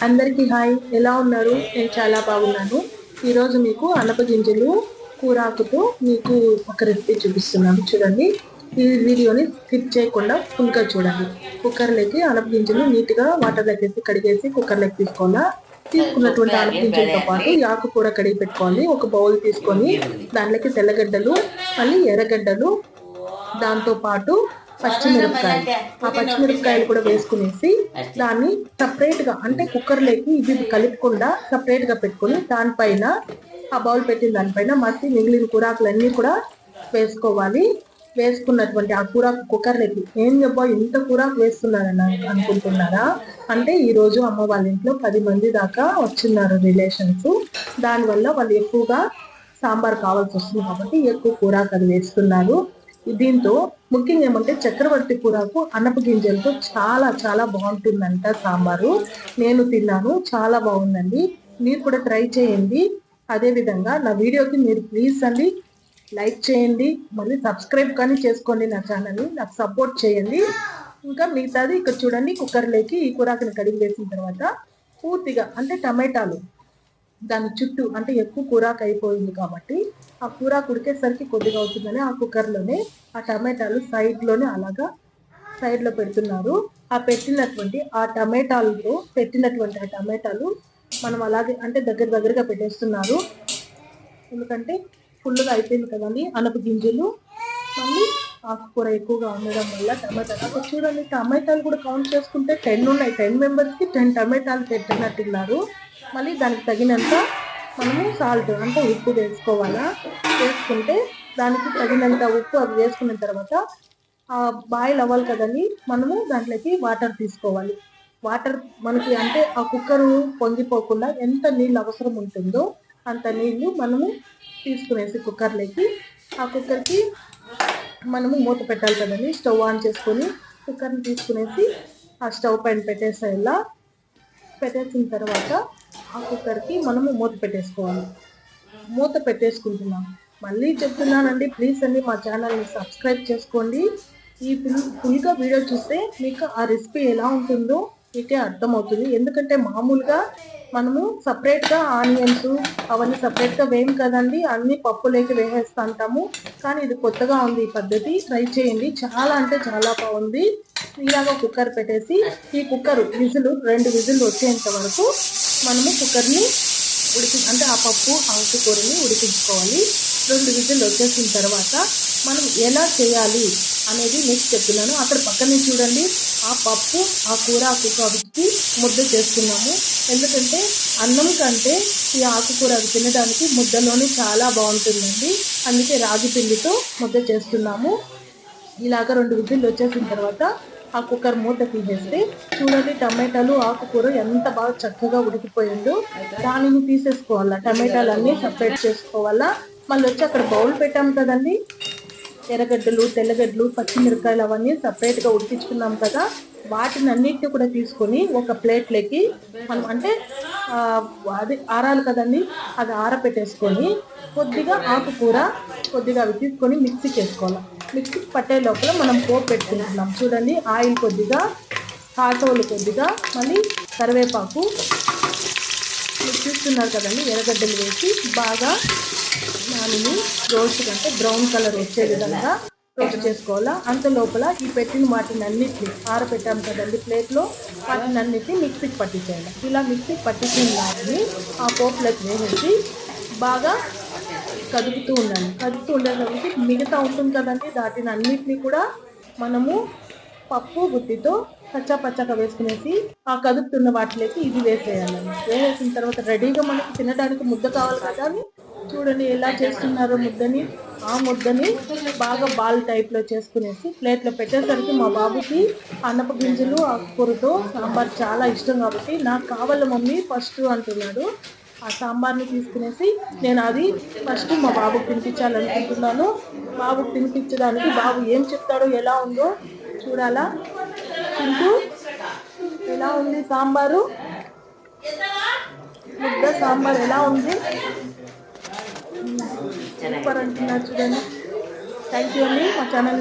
అందరికీ హాయ్, ఎలా ఉన్నారు? నేను చాలా బాగున్నాను. ఈరోజు మీకు అనపగింజలు కూరాకుతో మీకు ఒక రెసిపీ చూపిస్తున్నాను. చూడండి, ఈ వీడియోని స్కిప్ చేయకుండా ఫుల్గా చూడండి. కుక్కర్లోకి అనపగింజలు నీట్గా వాటర్లోకి వేసి కడిగేసి కుక్కర్లోకి తీసుకోవాలా. తీసుకున్నటువంటి అనపగింజలతో పాటు ఈ ఆకుకూర కడిగి పెట్టుకోవాలి. ఒక బౌల్ తీసుకొని దాంట్లోకి తెల్లగడ్డలు, మళ్ళీ ఎర్రగడ్డలు, దాంతో పాటు పచ్చిమిరపకాయలు, ఆ పచ్చిమిరపకాయలు కూడా వేసుకునేసి దాన్ని సపరేట్ గా అంటే కుక్కర్లోకి ఇది కలుపుకుండా సపరేట్ గా పెట్టుకుని దానిపైన ఆ బౌల్ పెట్టిన దానిపైన మట్టి మిగిలిన కూరాకులన్నీ కూడా వేసుకోవాలి. వేసుకున్నటువంటి ఆ కూరాకు కుక్కర్లోకి ఏం చెప్పా ఇంత కూరాకు వేస్తున్నారని అనుకుంటున్నారా? అంటే ఈ రోజు అమ్మ వాళ్ళ ఇంట్లో 10 మంది దాకా వచ్చిన్నారు రిలేషన్స్. దానివల్ల వాళ్ళు ఎక్కువగా సాంబార్ కావాల్సి వస్తుంది కాబట్టి ఎక్కువ కూరాకు అది వేస్తున్నారు. దీంతో ముఖ్యంగా ఏమంటే చక్రవర్తి కూరకు అనప గింజలతో చాలా చాలా బాగుంటుందంట సాంబారు. నేను తిన్నాను, చాలా బాగుందండి. మీరు కూడా ట్రై చేయండి. అదే విధంగా నా వీడియోకి మీరు ప్లీజ్ అండి లైక్ చేయండి, మళ్ళీ సబ్స్క్రైబ్ కానీ చేసుకోండి నా ఛానల్ని, నాకు సపోర్ట్ చేయండి. ఇంకా మిగతాది ఇక్కడ చూడండి, కుక్కర్లోకి ఈ కూరాకుని కడిగి వేసిన తర్వాత పూర్తిగా అంటే టమాటాలు దాని చుట్టూ అంటే ఎక్కువ కూరాకు అయిపోయింది కాబట్టి ఆ కూరాకు ఉడికేసరికి కొద్దిగా అవుతుందని ఆ కుక్కర్లోనే ఆ టమాటాలు సైడ్లోనే అలాగా సైడ్లో పెడుతున్నారు. ఆ పెట్టినటువంటి ఆ టమాటాలు మనం అలాగే అంటే దగ్గరగా పెట్టేస్తున్నారు. ఎందుకంటే ఫుల్గా అయిపోయింది కదండి అనప గింజలు, మళ్ళీ ఆకుకూర ఎక్కువగా ఉండడం వల్ల టమాటాలు అక్కడ చూడండి, టమాటాలు కూడా కౌంట్ చేసుకుంటే 10 ఉన్నాయి. 10 మెంబర్స్కి 10 టమాటాలు పెట్టినట్టున్నారు. మళ్ళీ దానికి తగినంత మనము సాల్ట్ అంటే ఉప్పు వేసుకోవాలా. వేసుకుంటే దానికి తగినంత ఉప్పు అవి వేసుకున్న తర్వాత బాయిల్ అవ్వాలి కదండి, మనము దాంట్లోకి వాటర్ తీసుకోవాలి. వాటర్ మనకి అంటే ఆ కుక్కరు పొంగిపోకుండా ఎంత నీళ్ళు అవసరం ఉంటుందో అంత నీళ్ళు మనము తీసుకునేసి కుక్కర్లోకి ఆ కుక్కర్కి మనము మూత పెట్టాలి కదండి. స్టవ్ ఆన్ చేసుకొని కుక్కర్ని తీసుకునేసి ఆ స్టవ్ పైన పెట్టేసేలా పెట్టేసిన తర్వాత ఆ కుక్కర్కి మనము మూత పెట్టేసుకోవాలి. మూత పెట్టేసుకుంటున్నాం. మళ్ళీ చెప్తున్నానండి, ప్లీజ్ అండి మా ఛానల్ని సబ్స్క్రైబ్ చేసుకోండి. ఈ ఫుల్గా వీడియో చూస్తే మీకు ఆ రెసిపీ ఎలా ఉంటుందో మీకే అర్థమవుతుంది. ఎందుకంటే మామూలుగా మనము సపరేట్గా ఆనియన్స్ అవన్నీ సపరేట్గా వేయం కదండి, అన్నీ పప్పులోకి వేసేస్తూ ఉంటాము. కానీ ఇది కొత్తగా ఉంది ఈ పద్ధతి, ట్రై చేయండి. చాలా అంటే చాలా బాగుంది. ఇలాగా కుక్కర్ పెట్టేసి ఈ కుక్కర్ విజిల్ 2 విజిల్ వచ్చేంత వరకు మనము కుక్కర్ని అంటే ఆ పప్పు ఆకుకూరని ఉడికించుకోవాలి. 2 విజిల్ వచ్చేసిన తర్వాత మనం ఎలా చేయాలి అనేది నెక్స్ట్ చెప్తున్నాను. అక్కడ పక్కనే చూడండి, ఆ పప్పు ఆ కూర ఆకుకూరకి ముద్ద చేస్తున్నాము. ఎందుకంటే అన్నం కంటే ఈ ఆకుకూర తినడానికి ముద్దలోనే చాలా బాగుంటుందండి. అందుకే రాగి పిండితో ముద్ద చేస్తున్నాము. ఇలాగ 2 విజిల్లు వచ్చేసిన తర్వాత ఆ కుక్కర్ మూత తీసేస్తే చూడండి, టమాటాలు ఆకుకూర ఎంత బాగా చక్కగా ఉడికిపోయిందో. దానిని తీసేసుకోవాలా, టమాటాలు అన్నీ సపరేట్ చేసుకోవాలా. మళ్ళీ వచ్చి అక్కడ బౌల్ పెట్టాం కదండి, ఎర్రగడ్డలు, తెల్లగడ్డలు, పచ్చిమిరపకాయలు అవన్నీ సపరేట్గా ఉడికించుకున్నాం కదా, వాటిని అన్నిటిని కూడా తీసుకొని ఒక ప్లేట్లోకి మనం అంటే అది ఆరాలి కదండి, అది ఆరపెట్టేసుకొని కొద్దిగా ఆకుకూర కొద్దిగా అవి తీసుకొని మిక్సీకి వేసుకోవాలి. మిక్సీకి పట్టే లోపల మనం పోపు పెట్టుకుంటున్నాం. చూడండి, ఆయిల్ కొద్దిగా, కాటోలు కొద్దిగా, మళ్ళీ కరివేపాకు మీరు చూస్తున్నారు కదండి, ఎర్రగడ్డలు వేసి బాగా దానిని రోస్ట్ అంటే బ్రౌన్ కలర్ వచ్చే విధంగా రోస్ట్ చేసుకోవాలా. అంత లోపల ఈ పెట్టిన వాటిని అన్నిటిని ఆరబెట్టాం కదండి ప్లేట్లో, వాటిని అన్నిటిని మిక్సీకి పట్టించేయాలి. ఇలా మిక్సీకి పట్టించిన వాటిని ఆ పోపులోకి వేసేసి బాగా కదుపుతూ ఉండేసరికి మిగతా ఉంటుంది కదండి, వాటిని అన్నిటినీ కూడా మనము పప్పు గుత్తితో పచ్చగా వేసుకునేసి ఆ కదుపుతున్న వాటిలోకి ఇది వేసేయాలండి. వేసేసిన తర్వాత రెడీగా మనకి తినడానికి ముద్ద కావాలి కదా. చూడండి ఎలా చేస్తున్నారో ముద్దని. ఆ ముద్దని బాగా బాల్ టైప్లో చేసుకునేసి ప్లేట్లో పెట్టేసరికి మా బాబుకి అనప గింజలు ఆకుకూరతో సాంబార్ చాలా ఇష్టం కాబట్టి నాకు కావాలి మమ్మీ ఫస్ట్ అంటున్నాడు. ఆ సాంబార్ని తీసుకునేసి నేను అది ఫస్ట్ మా బాబుకి తినిపించాలనుకుంటున్నాను. బాబుకి తినిపించడానికి బాబు ఏం చెప్తాడో ఎలా ఉందో చూడాలా. తింటూ ఎలా ఉంది సాంబారు, ముద్ద సాంబార్ ఎలా ఉంది సూపర్ అంటున్నారు చూడండి. థ్యాంక్ యూ అండి మా ఛానల్